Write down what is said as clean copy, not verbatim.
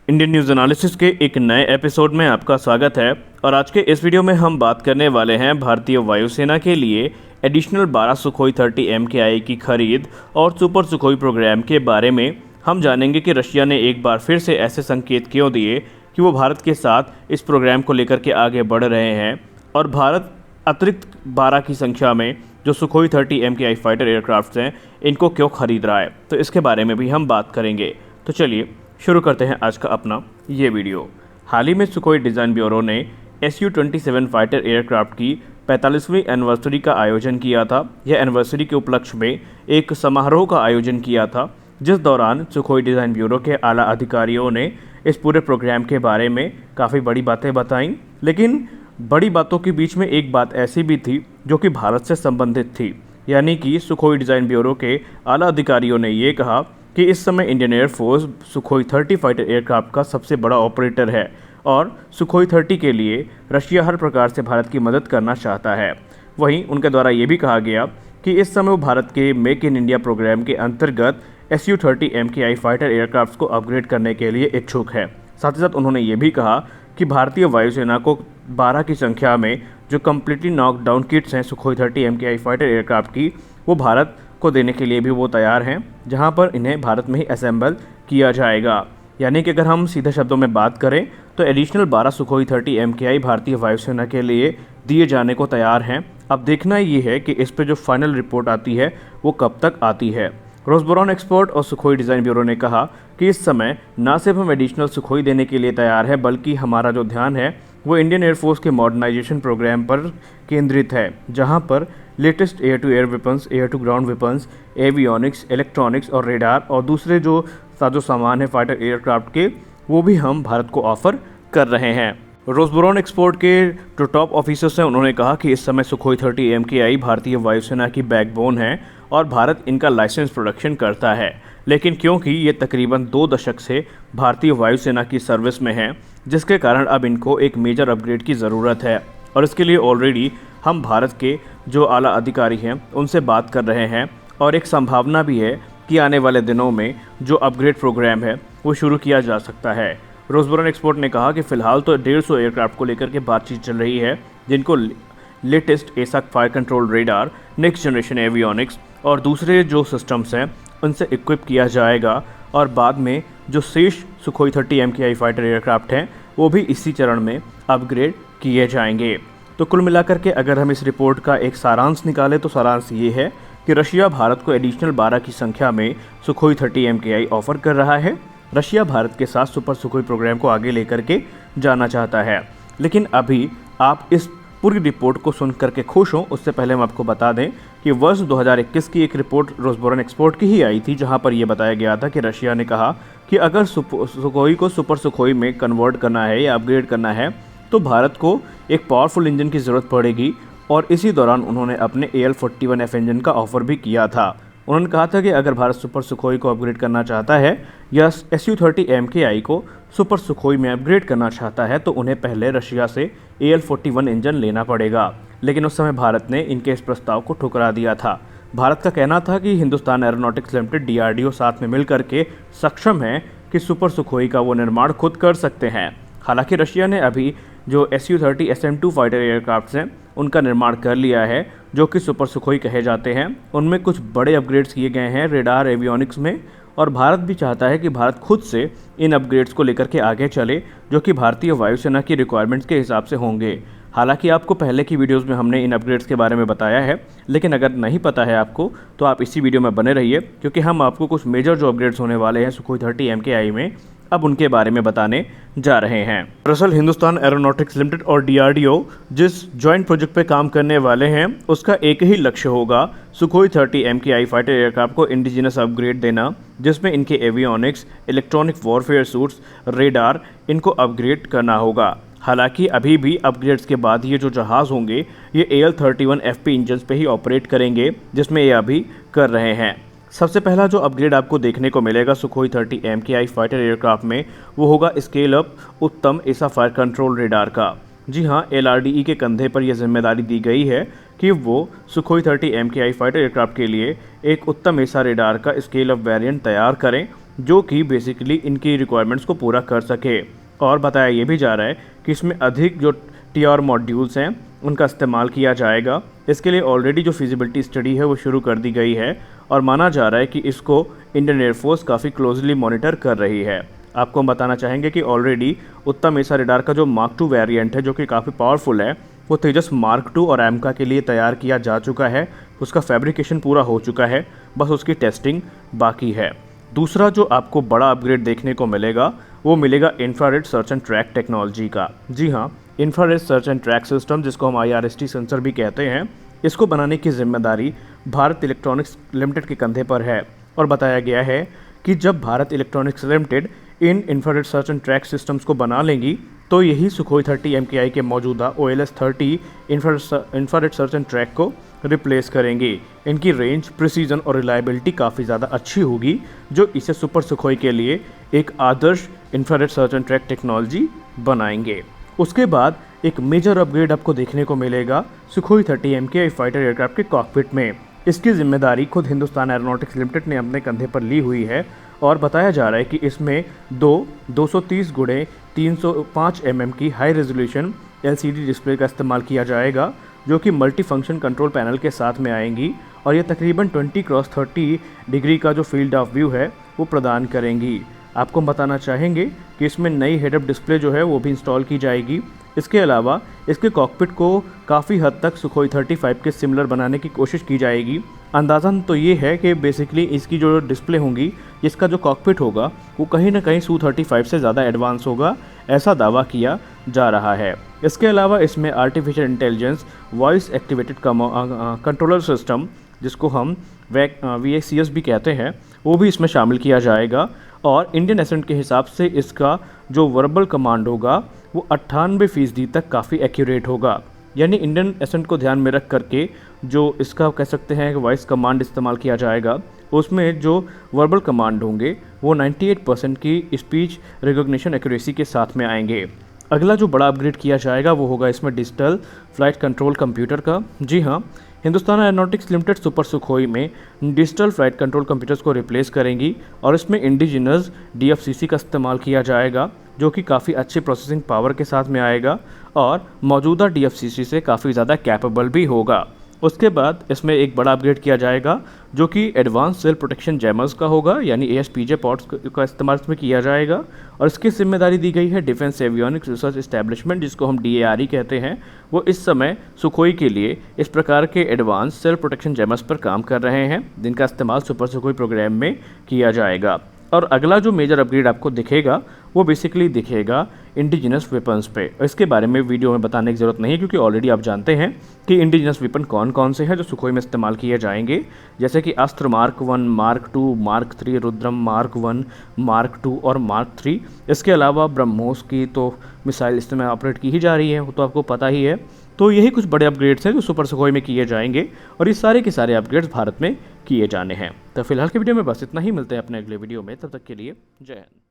Indian news analysis के एक नए एपिसोड में आपका स्वागत है। और आज के इस वीडियो में हम बात करने वाले हैं भारतीय वायुसेना के लिए एडिशनल 12 सुखोई 30 MKI की खरीद और सुपर सुखोई प्रोग्राम के बारे में। हम जानेंगे कि रशिया ने एक बार फिर से ऐसे संकेत क्यों दिए कि वो भारत के साथ इस प्रोग्राम को लेकर के आगे बढ़ रहे हैं, और भारत अतिरिक्त 12 की संख्या में जो सुखोई 30 MKI फाइटर एयरक्राफ्ट्स हैं इनको क्यों खरीद रहा है, तो इसके बारे में भी हम बात करेंगे। तो चलिए शुरू करते हैं आज का अपना ये वीडियो। हाल ही में सुखोई डिज़ाइन ब्यूरो ने Su-27 फाइटर एयरक्राफ्ट की 45वीं एनिवर्सरी का आयोजन किया था। यह एनिवर्सरी के उपलक्ष्य में एक समारोह का आयोजन किया था, जिस दौरान सुखोई डिज़ाइन ब्यूरो के आला अधिकारियों ने इस पूरे प्रोग्राम के बारे में काफ़ी बड़ी बातें बताईं। लेकिन बड़ी बातों के बीच में एक बात ऐसी भी थी जो कि भारत से संबंधित थी, यानी कि सुखोई डिज़ाइन ब्यूरो के आला अधिकारियों ने ये कहा कि इस समय Indian air force Sukhoi 30 fighter aircraft का सबसे बड़ा ऑपरेटर है और सुखोई 30 के लिए रशिया हर प्रकार से भारत की मदद करना चाहता है। वहीं उनके द्वारा ये भी कहा गया कि इस समय वो भारत के मेक इन इंडिया प्रोग्राम के अंतर्गत Su-30 MKI फाइटर एयरक्राफ्ट को अपग्रेड करने के लिए इच्छुक है। साथ ही साथ उन्होंने ये भी कहा कि भारतीय वायुसेना को 12 की संख्या में जो कम्प्लीटली नॉकडाउन किट्स हैं सुखोई 30 MKI फाइटर एयरक्राफ्ट की, वो भारत को देने के लिए भी वो तैयार हैं, जहां पर इन्हें भारत में ही असेंबल किया जाएगा। यानी कि अगर हम सीधे शब्दों में बात करें तो एडिशनल 12 सुखोई 30 MKI भारतीय वायुसेना के लिए दिए जाने को तैयार हैं। अब देखना ये है कि इस पे जो फाइनल रिपोर्ट आती है वो कब तक आती है। रोसबोरॉन एक्सपोर्ट और सुखोई डिज़ाइन ब्यूरो ने कहा कि इस समय न सिर्फ हम एडिशनल सुखोई देने के लिए तैयार है, बल्कि हमारा जो ध्यान है वो इंडियन एयरफोर्स के मॉडर्नाइजेशन प्रोग्राम पर केंद्रित है, जहां पर latest air to air weapons, air to ground weapons, avionics, electronics और रेडार और दूसरे जो साजो सामान है फाइटर एयरक्राफ्ट के, वो भी हम भारत को ऑफर कर रहे हैं। रोसबोरॉन एक्सपोर्ट के जो टॉप ऑफिसर्स हैं उन्होंने कहा कि इस समय सुखोई 30 MKI भारतीय वायुसेना की बैकबोन है और भारत इनका लाइसेंस प्रोडक्शन करता है। लेकिन क्योंकि ये तकरीबन 2 दशक से भारतीय वायुसेना की सर्विस में हैं, जिसके कारण अब इनको एक मेजर अपग्रेड की ज़रूरत है, और इसके लिए ऑलरेडी हम भारत के जो आला अधिकारी हैं उनसे बात कर रहे हैं, और एक संभावना भी है कि आने वाले दिनों में जो अपग्रेड प्रोग्राम है वो शुरू किया जा सकता है। रोसबोरॉन एक्सपोर्ट ने कहा कि फ़िलहाल तो 150 एयरक्राफ्ट को लेकर के बातचीत चल रही है, जिनको latest एसाक fire control radar, next generation avionics और दूसरे जो सिस्टम्स हैं उनसे इक्विप किया जाएगा, और बाद में जो शेष सुखोई 30 MKI फाइटर एयरक्राफ्ट हैं वो भी इसी चरण में अपग्रेड किए जाएंगे। तो कुल मिलाकर के अगर हम इस रिपोर्ट का एक सारांश निकालें तो सारांश ये है कि रशिया भारत को एडिशनल 12 की संख्या में सुखोई 30 MKI ऑफर कर रहा है। रशिया भारत के साथ सुपर सुखोई प्रोग्राम को आगे लेकर के जाना चाहता है। लेकिन अभी आप इस पूरी रिपोर्ट को सुन करके खुश हों, उससे पहले हम आपको बता दें कि वर्ष 2021 की एक रिपोर्ट रोसबोरॉन एक्सपोर्ट की ही आई थी, जहां पर यह बताया गया था कि रशिया ने कहा कि अगर सुखोई को सुपर सुखोई में कन्वर्ट करना है या अपग्रेड करना है तो भारत को एक पावरफुल इंजन की ज़रूरत पड़ेगी, और इसी दौरान उन्होंने अपने AL-41F इंजन का ऑफ़र भी किया था। उन्होंने कहा था कि अगर भारत सुपर सुखोई को अपग्रेड करना चाहता है या Su-30 MKI को सुपर सुखोई में अपग्रेड करना चाहता है तो उन्हें पहले रशिया से AL-41 इंजन लेना पड़ेगा। लेकिन उस समय भारत ने इनके इस प्रस्ताव को ठुकरा दिया था। भारत का कहना था कि हिंदुस्तान एरोनॉटिक्स लिमिटेड DRDO साथ में मिलकर के सक्षम है कि सुपर सुखोई का वो निर्माण खुद कर सकते हैं। हालांकि रशिया ने अभी जो Su-30 SM-2 फाइटर एयरक्राफ्ट्स हैं उनका निर्माण कर लिया है, जो कि सुपर सुखोई कहे जाते हैं। उनमें कुछ बड़े अपग्रेड्स किए गए हैं रेडार, एवियोनिक्स में, और भारत भी चाहता है कि भारत खुद से इन अपग्रेड्स को लेकर के आगे चले, जो कि भारतीय वायुसेना की रिक्वायरमेंट्स के हिसाब से होंगे। हालांकि आपको पहले की वीडियोस में हमने इन अपग्रेड्स के बारे में बताया है, लेकिन अगर नहीं पता है आपको तो आप इसी वीडियो में बने रहिए, क्योंकि हम आपको कुछ मेजर जो अपग्रेड्स होने वाले हैं सुखोई 30 MKI में अब उनके बारे में बताने जा रहे हैं। दरअसल हिंदुस्तान एरोनॉटिक्स लिमिटेड और DRDO जिस जॉइंट प्रोजेक्ट पे काम करने वाले हैं उसका एक ही लक्ष्य होगा सुखोई 30 MKI फाइटर एयरक्राफ्ट को इंडिजिनस अपग्रेड देना, जिसमें इनके avionics, electronic warfare suits, radar, इनको अपग्रेड करना होगा। हालांकि अभी भी अपग्रेड्स के बाद ये जो जहाज़ होंगे ये AL-31FP इंजन पे ही ऑपरेट करेंगे, जिसमें ये अभी कर रहे हैं। सबसे पहला जो अपग्रेड आपको देखने को मिलेगा सुखोई 30 MKI फाइटर एयरक्राफ्ट में वो होगा स्केल अप उत्तम एसा फायर कंट्रोल रेडार का। जी हाँ, LRDE के कंधे पर यह जिम्मेदारी दी गई है कि वो सुखोई 30 MKI फाइटर एयरक्राफ्ट के लिए एक उत्तम एसा रेडार का स्केल अप वेरिएंट तैयार करें, जो कि बेसिकली इनकी रिक्वायरमेंट्स को पूरा कर सके। और बताया ये भी जा रहा है कि इसमें अधिक जो टीआर मॉड्यूल्स हैं उनका इस्तेमाल किया जाएगा। इसके लिए ऑलरेडी जो फिजिबिलिटी स्टडी है वो शुरू कर दी गई है और माना जा रहा है कि इसको इंडियन एयरफोर्स काफ़ी क्लोजली मॉनिटर कर रही है। आपको हम बताना चाहेंगे कि ऑलरेडी उत्तम एसा रेडार का जो मार्क 2 वेरिएंट है जो कि काफ़ी पावरफुल है, वो तेजस मार्क 2 और एमका के लिए तैयार किया जा चुका है। उसका फैब्रिकेशन पूरा हो चुका है, बस उसकी टेस्टिंग बाकी है। दूसरा जो आपको बड़ा अपग्रेड देखने को मिलेगा वो मिलेगा infrared search and track technology का। जी हाँ, infrared search and track system, जिसको हम IRST सेंसर भी कहते हैं, इसको बनाने की जिम्मेदारी भारत इलेक्ट्रॉनिक्स लिमिटेड के कंधे पर है। और बताया गया है कि जब Bharat electronics limited in infrared search and track systems को बना लेंगी तो यही सुखोई 30 MKI के मौजूदा OLS 30 infrared search and track को रिप्लेस करेंगे। इनकी रेंज, प्रिसीजन और रिलायबिलिटी काफ़ी ज़्यादा अच्छी होगी, जो इसे सुपर सुखोई के लिए एक आदर्श infrared search and track technology बनाएंगे। उसके बाद एक मेजर अपग्रेड आपको देखने को मिलेगा सुखोई 30 MKI फाइटर एयरक्राफ्ट के कॉकपिट में। इसकी जिम्मेदारी खुद हिंदुस्तान एरोनॉटिक्स लिमिटेड ने अपने कंधे पर ली हुई है और बताया जा रहा है कि इसमें 230x305 mm की हाई रेजोल्यूशन LCD डिस्प्ले का इस्तेमाल किया जाएगा, जो कि मल्टी फंक्शन कंट्रोल पैनल के साथ में आएंगी और ये तकरीबन 20x30 डिग्री का जो फील्ड ऑफ व्यू है वो प्रदान करेंगी। आपको हम बताना चाहेंगे कि इसमें नई हेड अप डिस्प्ले जो है वो भी इंस्टॉल की जाएगी। इसके अलावा इसके कॉकपिट को काफ़ी हद तक सुखोई 35 के सिमिलर बनाने की कोशिश की जाएगी। अंदाज़न तो ये है कि बेसिकली इसकी जो डिस्प्ले होंगी, इसका जो कॉकपिट होगा वो कहीं ना कहीं Su-35 से ज़्यादा एडवांस होगा, ऐसा दावा किया जा रहा है। इसके अलावा इसमें artificial intelligence voice activated controller system, जिसको हम VACS भी कहते हैं, वो भी इसमें शामिल किया जाएगा। और इंडियन एसेंट के हिसाब से इसका जो वर्बल कमांड होगा वो 98% तक काफ़ी एक्यूरेट होगा। यानी इंडियन एसेंट को ध्यान में रख करके जो इसका कह सकते हैं कि वॉइस कमांड इस्तेमाल किया जाएगा, उसमें जो वर्बल कमांड होंगे वो 98% की स्पीच रिकॉग्निशन एक्यूरेसी के साथ में आएंगे। अगला जो बड़ा अपग्रेड किया जाएगा वो होगा इसमें डिजिटल फ्लाइट कंट्रोल कंप्यूटर का। जी हाँ, Hindustan aeronautics limited super Sukhoi में डिजिटल फ्लाइट कंट्रोल कंप्यूटर्स को रिप्लेस करेंगी और इसमें इंडिजिनस DFCC का इस्तेमाल किया जाएगा, जो कि काफ़ी अच्छी प्रोसेसिंग पावर के साथ में आएगा और मौजूदा DFCC से काफ़ी ज़्यादा कैपेबल भी होगा। उसके बाद इसमें एक बड़ा अपग्रेड किया जाएगा जो कि एडवांस सेल प्रोटेक्शन जैमर्स का होगा, यानी ASPJ पॉड्स का इस्तेमाल इसमें किया जाएगा और इसकी जिम्मेदारी दी गई है डिफेंस एवियोनिक्स रिसर्च एस्टैब्लिशमेंट, जिसको हम DARE कहते हैं। वो इस समय सुखोई के लिए इस प्रकार के एडवांस सेल प्रोटेक्शन जैमर्स पर काम कर रहे हैं, जिनका इस्तेमाल सुपर सुखोई प्रोग्राम में किया जाएगा। और अगला जो मेजर अपग्रेड आपको दिखेगा वो बेसिकली दिखेगा इंडिजिनस वेपन्स पे। इसके बारे में वीडियो में बताने की ज़रूरत नहीं है, क्योंकि ऑलरेडी आप जानते हैं कि इंडिजिनस वेपन कौन कौन से हैं जो सुखोई में इस्तेमाल किए जाएंगे, जैसे कि अस्त्र mark 1, mark 2, mark 3, Rudram mark 1, mark 2 और मार्क 3। इसके अलावा ब्रह्मोस की तो मिसाइल इस समय ऑपरेट की ही जा रही है, वो तो आपको पता ही है। तो यही कुछ बड़े अपग्रेड्स हैं जो सुपर सुखोई में किए जाएंगे और ये सारे के सारे अपग्रेड्स भारत में किए जाने हैं। तो फिलहाल के वीडियो में बस इतना ही, मिलते हैं अपने अगले वीडियो में, तब तक के लिए जय हिंद।